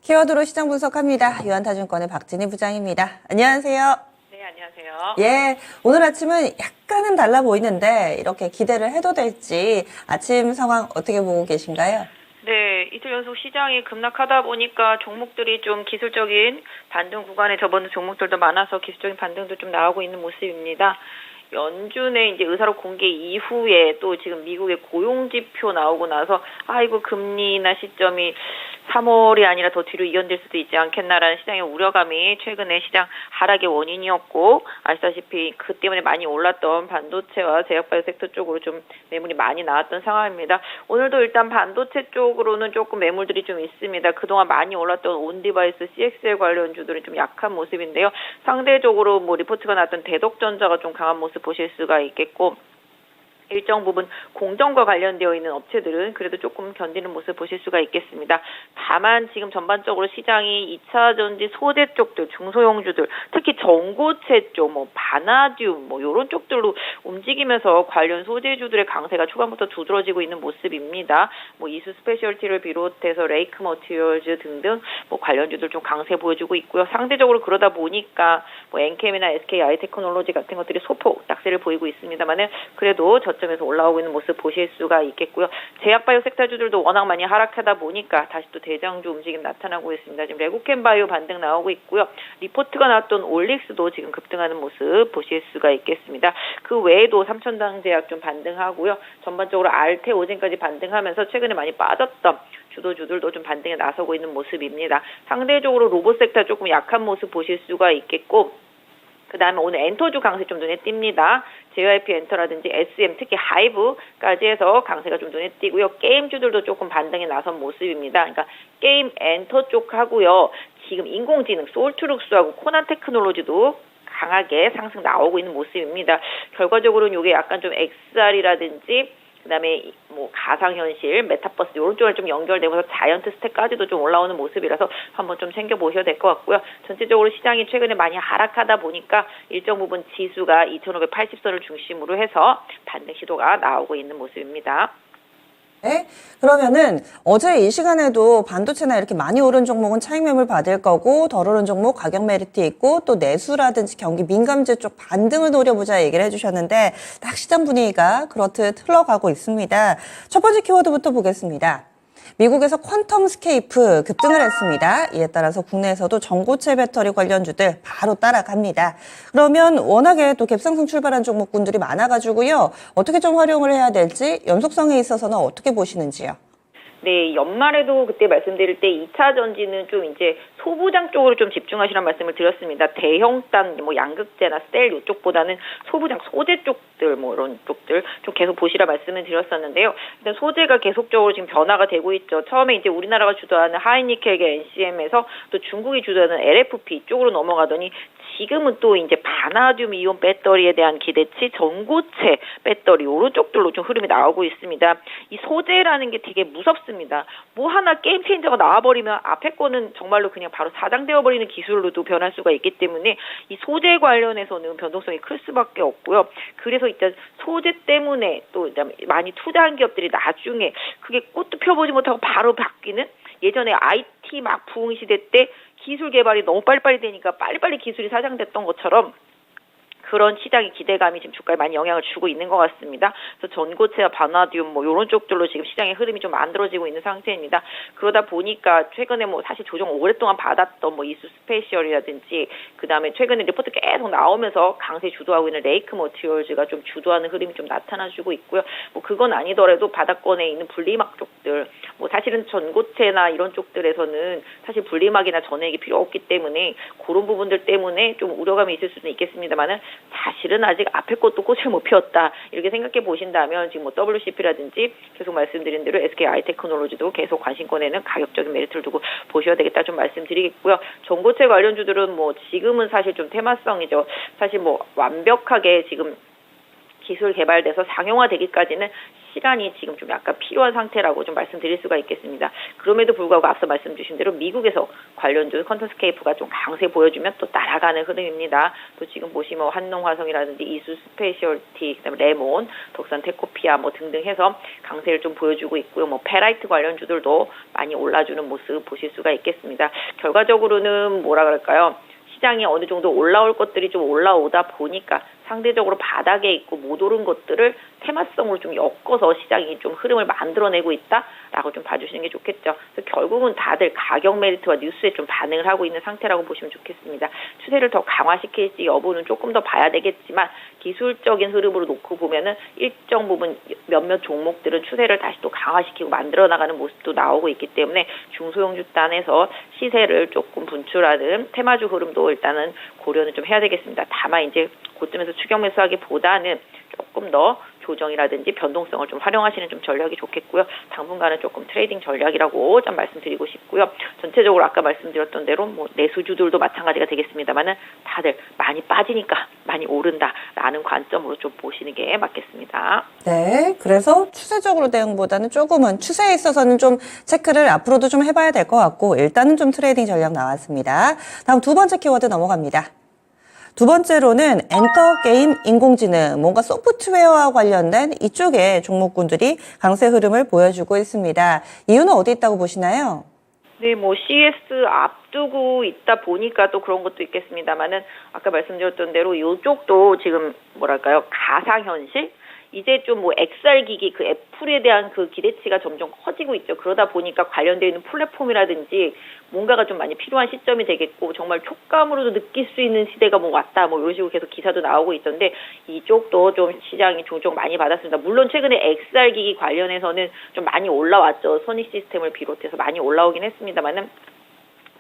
키워드로 시장 분석합니다. 유한타증권의 박진희 부장입니다. 안녕하세요. 네, 안녕하세요. 예, 오늘 아침은 약간은 달라 보이는데 이렇게 기대를 해도 될지 아침 상황 어떻게 보고 계신가요? 네, 이틀 연속 시장이 급락하다 보니까 종목들이 좀 기술적인 반등 구간에 접어든 종목들도 많아서 기술적인 반등도 좀 나오고 있는 모습입니다. 연준의 이제 의사록 공개 이후에 또 지금 미국의 고용지표 나오고 나서 아이고 금리나 시점이 3월이 아니라 더 뒤로 이연될 수도 있지 않겠나라는 시장의 우려감이 최근에 시장 하락의 원인이었고, 아시다시피 그 때문에 많이 올랐던 반도체와 제약바이오 섹터 쪽으로 좀 매물이 많이 나왔던 상황입니다. 오늘도 일단 반도체 쪽으로는 조금 매물들이 좀 있습니다. 그동안 많이 올랐던 온디바이스 CXL 관련주들은 좀 약한 모습인데요. 상대적으로 뭐 리포트가 나왔던 대덕전자가 좀 강한 모습 보실 수가 있겠고, 일정 부분 공정과 관련되어 있는 업체들은 그래도 조금 견디는 모습 보실 수가 있겠습니다. 다만 지금 전반적으로 시장이 2차 전지 소재 쪽들, 중소형주들, 특히 전고체 쪽, 뭐 바나듐, 뭐 이런 쪽들로 움직이면서 관련 소재주들의 강세가 초반부터 두드러지고 있는 모습입니다. 뭐 이수 스페셜티를 비롯해서 레이크 머티리얼즈 등등 뭐 관련주들 좀 강세 보여주고 있고요. 상대적으로 그러다 보니까 뭐 엔캠이나 SK 아이테크놀로지 같은 것들이 소폭 약세를 보이고 있습니다만은 그래도 저점에서 올라오고 있는 모습 보실 수가 있겠고요. 제약바이오 섹터주들도 워낙 많이 하락하다 보니까 다시 또 대장주 움직임 나타나고 있습니다. 지금 레고캠바이오 반등 나오고 있고요. 리포트가 나왔던 올릭스도 지금 급등하는 모습 보실 수가 있겠습니다. 그 외에도 삼천당제약 좀 반등하고요. 전반적으로 알테 오젠까지 반등하면서 최근에 많이 빠졌던 주도주들도 좀 반등에 나서고 있는 모습입니다. 상대적으로 로봇 섹터 조금 약한 모습 보실 수가 있겠고, 그 다음에 오늘 엔터주 강세 좀 눈에 띕니다. JYP 엔터라든지 SM, 특히 하이브까지 해서 강세가 좀 눈에 띄고요. 게임주들도 조금 반등에 나선 모습입니다. 그러니까 게임 엔터 쪽 하고요. 지금 인공지능, 솔트룩스하고 코난 테크놀로지도 강하게 상승 나오고 있는 모습입니다. 결과적으로는 이게 약간 좀 XR이라든지 그다음에 뭐 가상현실, 메타버스 이런 쪽을 좀 연결되면서 자이언트 스택까지도 좀 올라오는 모습이라서 한번 좀 챙겨보셔야 될 것 같고요. 전체적으로 시장이 최근에 많이 하락하다 보니까 일정 부분 지수가 2580선을 중심으로 해서 반등 시도가 나오고 있는 모습입니다. 네? 그러면은 어제 이 시간에도 반도체나 이렇게 많이 오른 종목은 차익 매물 받을 거고, 덜 오른 종목 가격 메리트 있고, 또 내수라든지 경기 민감재 쪽 반등을 노려보자 얘기를 해주셨는데 딱 시장 분위기가 그렇듯 흘러가고 있습니다. 첫 번째 키워드부터 보겠습니다. 미국에서 퀀텀 스케이프 급등을 했습니다. 이에 따라서 국내에서도 전고체 배터리 관련주들 바로 따라갑니다. 그러면 워낙에 또 갭상승 출발한 종목군들이 많아가지고요. 어떻게 좀 활용을 해야 될지 연속성에 있어서는 어떻게 보시는지요? 네, 연말에도 그때 말씀드릴 때 2차 전지는 좀 이제 소부장 쪽으로 좀 집중하시라는 말씀을 드렸습니다. 대형단, 뭐 양극재나 셀 이쪽보다는 소부장, 소재 쪽들, 뭐 이런 쪽들 좀 계속 보시라 말씀을 드렸었는데요. 일단 소재가 계속적으로 지금 변화가 되고 있죠. 처음에 이제 우리나라가 주도하는 하이니켈계 NCM에서 또 중국이 주도하는 LFP 쪽으로 넘어가더니 지금은 또 이제 바나듐 이온 배터리에 대한 기대치, 전고체 배터리 이런 쪽들로 좀 흐름이 나오고 있습니다. 이 소재라는 게 되게 무섭습니다. 뭐 하나 게임 체인저가 나와버리면 앞에 거는 정말로 그냥 바로 사장되어 버리는 기술로도 변할 수가 있기 때문에 이 소재 관련해서는 변동성이 클 수밖에 없고요. 그래서 일단 소재 때문에 또 많이 투자한 기업들이 나중에 그게 꽃도 펴보지 못하고 바로 바뀌는, 예전에 IT 막 부흥 시대 때 기술 개발이 너무 빨리빨리 되니까 빨리빨리 기술이 사장됐던 것처럼 그런 시장의 기대감이 지금 주가에 많이 영향을 주고 있는 것 같습니다. 그래서 전고체와 바나듐 뭐 이런 쪽들로 지금 시장의 흐름이 좀 만들어지고 있는 상태입니다. 그러다 보니까 최근에 뭐 사실 조정 오랫동안 받았던 뭐 이수 스페셜이라든지 그다음에 최근에 리포트 계속 나오면서 강세 주도하고 있는 레이크 머티리얼즈가 좀 주도하는 흐름이 좀 나타나주고 있고요. 뭐 그건 아니더라도 바닥권에 있는 분리막 쪽들, 뭐 사실은 전고체나 이런 쪽들에서는 사실 분리막이나 전액이 필요 없기 때문에 그런 부분들 때문에 좀 우려감이 있을 수는 있겠습니다만은 사실은 아직 앞에 것도 꽃을 못 피웠다 이렇게 생각해 보신다면 지금 뭐 WCP라든지 계속 말씀드린 대로 SK 아이테크놀로지도 계속 관심권에는 가격적인 메리트를 두고 보셔야 되겠다 좀 말씀드리겠고요. 전고체 관련주들은 뭐 지금은 사실 좀 테마성이죠. 사실 뭐 완벽하게 지금 기술 개발돼서 상용화되기까지는 시간이 지금 좀 약간 필요한 상태라고 좀 말씀드릴 수가 있겠습니다. 그럼에도 불구하고 앞서 말씀 주신 대로 미국에서 관련주 컨터스케이프가 좀 강세 보여주면 또 따라가는 흐름입니다. 또 지금 보시면 한농화성이라든지 이수 스페셜티, 그다음에 레몬, 덕산 테코피아 뭐 등등 해서 강세를 좀 보여주고 있고요. 뭐 페라이트 관련주들도 많이 올라주는 모습 보실 수가 있겠습니다. 결과적으로는 뭐라 그럴까요? 시장이 어느 정도 올라올 것들이 좀 올라오다 보니까 상대적으로 바닥에 있고 못 오른 것들을 테마성으로 좀 엮어서 시장이 좀 흐름을 만들어내고 있다라고 좀 봐주시는 게 좋겠죠. 그래서 결국은 다들 가격 메리트와 뉴스에 좀 반응을 하고 있는 상태라고 보시면 좋겠습니다. 추세를 더 강화시킬지 여부는 조금 더 봐야 되겠지만 기술적인 흐름으로 놓고 보면은 일정 부분 몇몇 종목들은 추세를 다시 또 강화시키고 만들어 나가는 모습도 나오고 있기 때문에 중소형주 단에서 시세를 조금 분출하는 테마주 흐름도 일단은 고려는 좀 해야 되겠습니다. 다만 이제 고점에서 추격 매수하기보다는 조금 더 조정이라든지 변동성을 좀 활용하시는 좀 전략이 좋겠고요. 당분간은 조금 트레이딩 전략이라고 좀 말씀드리고 싶고요. 전체적으로 아까 말씀드렸던 대로 뭐 내수주들도 마찬가지가 되겠습니다만은 다들 많이 빠지니까 많이 오른다라는 관점으로 좀 보시는 게 맞겠습니다. 네, 그래서 추세적으로 대응보다는 조금은 추세에 있어서는 좀 체크를 앞으로도 좀 해봐야 될 것 같고 일단은 좀 트레이딩 전략 나왔습니다. 다음 두 번째 키워드 넘어갑니다. 두 번째로는 엔터 게임 인공지능, 뭔가 소프트웨어와 관련된 이쪽의 종목군들이 강세 흐름을 보여주고 있습니다. 이유는 어디 있다고 보시나요? 네, 뭐 CES 앞두고 있다 보니까 또 그런 것도 있겠습니다만은 아까 말씀드렸던 대로 이쪽도 지금 뭐랄까요 가상현실 이제 좀 뭐 XR 기기 그 애플에 대한 그 기대치가 점점 커지고 있죠. 그러다 보니까 관련되어 있는 플랫폼이라든지 뭔가가 좀 많이 필요한 시점이 되겠고 정말 촉감으로도 느낄 수 있는 시대가 뭐 왔다 뭐 이런 식으로 계속 기사도 나오고 있던데 이쪽도 좀 시장이 종종 많이 받았습니다. 물론 최근에 XR 기기 관련해서는 좀 많이 올라왔죠. 소니 시스템을 비롯해서 많이 올라오긴 했습니다만은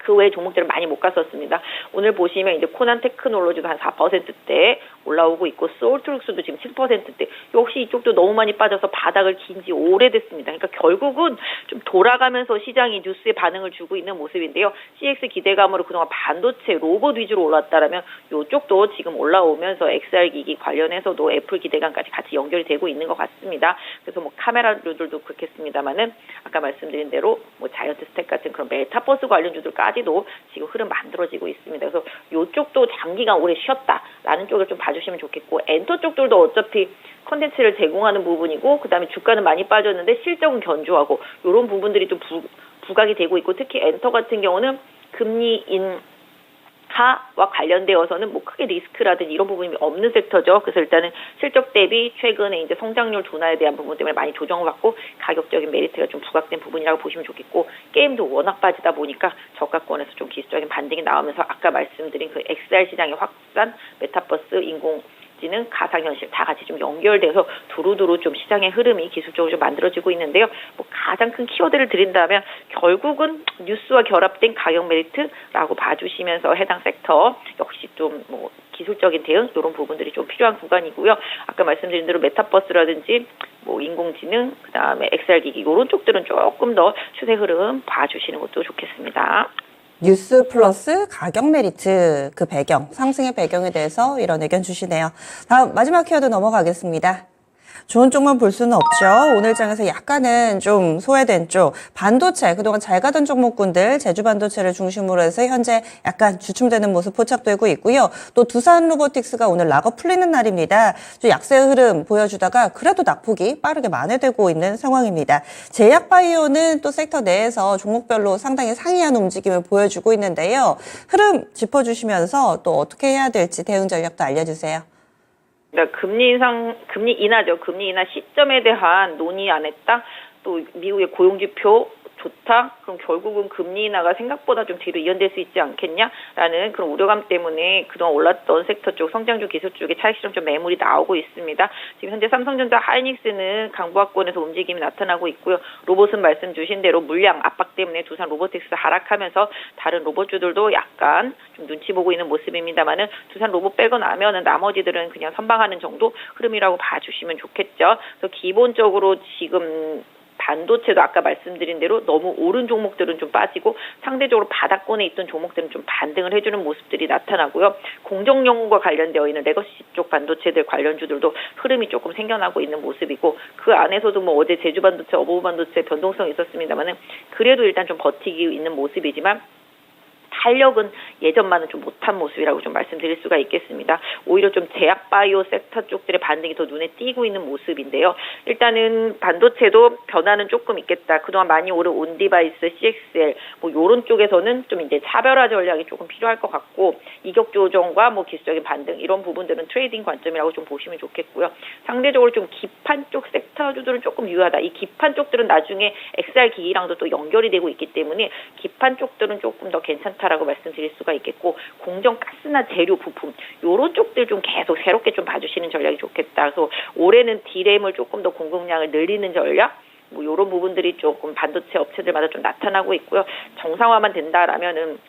그 외의 종목들은 많이 못 갔었습니다. 오늘 보시면 이제 코난 테크놀로지도 한 4%대 올라오고 있고 솔트룩스도 지금 7%대 역시 이쪽도 너무 많이 빠져서 바닥을 긴 지 오래됐습니다. 그러니까 결국은 좀 돌아가면서 시장이 뉴스에 반응을 주고 있는 모습인데요. CX 기대감으로 그동안 반도체 로봇 위주로 올랐다라면 이쪽도 지금 올라오면서 XR 기기 관련해서도 애플 기대감까지 같이 연결이 되고 있는 것 같습니다. 그래서 뭐 카메라주들도 그렇겠습니다만은 아까 말씀드린 대로 뭐 자이언트 스택 같은 그런 메타버스 관련주들까지도 지금 흐름 만들어지고 있습니다. 그래서 이쪽도 장기간 오래 쉬었다라는 쪽을 좀 봐주시면 좋겠고 엔터 쪽들도 어차피 컨텐츠를 제공하는 부분이고 그다음에 주가는 많이 빠졌는데 실적은 견조하고 이런 부분들이 좀 부각이 되고 있고 특히 엔터 같은 경우는 금리 인하와 관련되어서는 뭐 크게 리스크라든지 이런 부분이 없는 섹터죠. 그래서 일단은 실적 대비 최근에 이제 성장률 둔화에 대한 부분 때문에 많이 조정을 받고 가격적인 메리트가 좀 부각된 부분이라고 보시면 좋겠고 게임도 워낙 빠지다 보니까 저가권에서 좀 기술적인 반등이 나오면서 아까 말씀드린 그 XR 시장의 확산, 메타버스, 인공지능, 가상현실 다 같이 좀 연결돼서 두루두루 좀 시장의 흐름이 기술적으로 좀 만들어지고 있는데요. 뭐 가장 큰 키워드를 드린다면 결국은 뉴스와 결합된 가격 메리트라고 봐주시면서 해당 섹터 역시 좀 뭐 기술적인 대응 이런 부분들이 좀 필요한 구간이고요. 아까 말씀드린 대로 메타버스라든지 뭐 인공지능 그다음에 XR 기기 이런 쪽들은 조금 더 추세 흐름 봐주시는 것도 좋겠습니다. 뉴스 플러스 가격 메리트 그 배경, 상승의 배경에 대해서 이런 의견 주시네요. 다음 마지막 키워드 넘어가겠습니다. 좋은 쪽만 볼 수는 없죠. 오늘 장에서 약간은 좀 소외된 쪽, 반도체, 그동안 잘 가던 종목군들, 제주 반도체를 중심으로 해서 현재 약간 주춤되는 모습 포착되고 있고요. 또 두산 로보틱스가 오늘 락업 풀리는 날입니다. 좀 약세 흐름 보여주다가 그래도 낙폭이 빠르게 만회되고 있는 상황입니다. 제약바이오는 또 섹터 내에서 종목별로 상당히 상이한 움직임을 보여주고 있는데요. 흐름 짚어주시면서 또 어떻게 해야 될지 대응 전략도 알려주세요. 그러니까 금리 인하죠. 금리 인하 시점에 대한 논의 안 했다. 또 미국의 고용지표 좋다. 그럼 결국은 금리 인하가 생각보다 좀 뒤로 이연될 수 있지 않겠냐라는 그런 우려감 때문에 그동안 올랐던 섹터 쪽 성장주 기술 쪽에 차익 실험 좀 매물이 나오고 있습니다. 지금 현재 삼성전자, 하이닉스는 강보합권에서 움직임이 나타나고 있고요. 로봇은 말씀 주신 대로 물량 압박 때문에 두산 로보틱스 하락하면서 다른 로봇주들도 약간 좀 눈치 보고 있는 모습입니다만은 두산 로봇 빼고 나면은 나머지들은 그냥 선방하는 정도 흐름이라고 봐주시면 좋겠죠. 그래서 기본적으로 지금 반도체도 아까 말씀드린 대로 너무 오른 종목들은 좀 빠지고 상대적으로 바닥권에 있던 종목들은 좀 반등을 해주는 모습들이 나타나고요. 공정연구과 관련되어 있는 레거시 쪽 반도체들 관련주들도 흐름이 조금 생겨나고 있는 모습이고 그 안에서도 뭐 어제 제주반도체, 어부반도체 변동성이 있었습니다만은 그래도 일단 좀 버티기 있는 모습이지만 탄력은 예전만은 좀 못한 모습이라고 좀 말씀드릴 수가 있겠습니다. 오히려 좀 제약바이오 섹터 쪽들의 반등이 더 눈에 띄고 있는 모습인데요. 일단은 반도체도 변화는 조금 있겠다. 그동안 많이 오른 온디바이스, CXL 뭐 요런 쪽에서는 좀 이제 차별화 전략이 조금 필요할 것 같고 이격 조정과 뭐 기술적인 반등 이런 부분들은 트레이딩 관점이라고 좀 보시면 좋겠고요. 상대적으로 좀 기판 쪽 섹터주들은 조금 유효하다. 이 기판 쪽들은 나중에 XR 기기랑도 또 연결이 되고 있기 때문에 기판 쪽들은 조금 더 괜찮다. 라고 말씀드릴 수가 있겠고 공정 가스나 재료 부품 요런 쪽들 좀 계속 새롭게 좀 봐주시는 전략이 좋겠다. 그래서 올해는 D램을 조금 더 공급량을 늘리는 전략 뭐 요런 부분들이 조금 반도체 업체들마다 좀 나타나고 있고요. 정상화만 된다라면은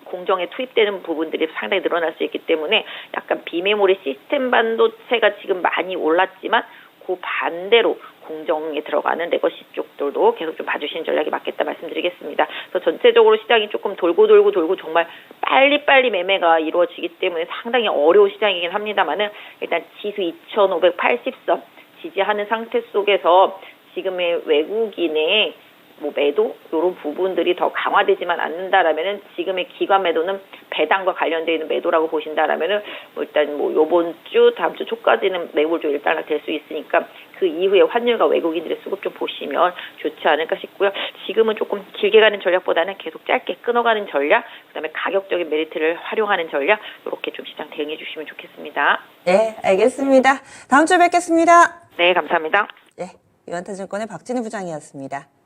공정에 투입되는 부분들이 상당히 늘어날 수 있기 때문에 약간 비메모리 시스템 반도체가 지금 많이 올랐지만 그 반대로 공정에 들어가는 레거시 쪽들도 계속 좀 봐주시는 전략이 맞겠다 말씀드리겠습니다. 그래서 전체적으로 시장이 조금 돌고 정말 빨리 매매가 이루어지기 때문에 상당히 어려운 시장이긴 합니다만은 일단 지수 2,580선 지지하는 상태 속에서 지금의 외국인의 뭐 매도 이런 부분들이 더 강화되지만 않는다라면은 지금의 기관 매도는 배당과 관련되어 있는 매도라고 보신다라면은 뭐 일단 뭐 요번 주 다음 주 초까지는 매물 좀 일단락 될 수 있으니까 그 이후에 환율과 외국인들의 수급 좀 보시면 좋지 않을까 싶고요. 지금은 조금 길게 가는 전략보다는 계속 짧게 끊어가는 전략, 그다음에 가격적인 메리트를 활용하는 전략 이렇게 좀 시장 대응해 주시면 좋겠습니다. 네, 알겠습니다. 다음 주에 뵙겠습니다. 네, 감사합니다. 네, 유한타증권의 박진희 부장이었습니다.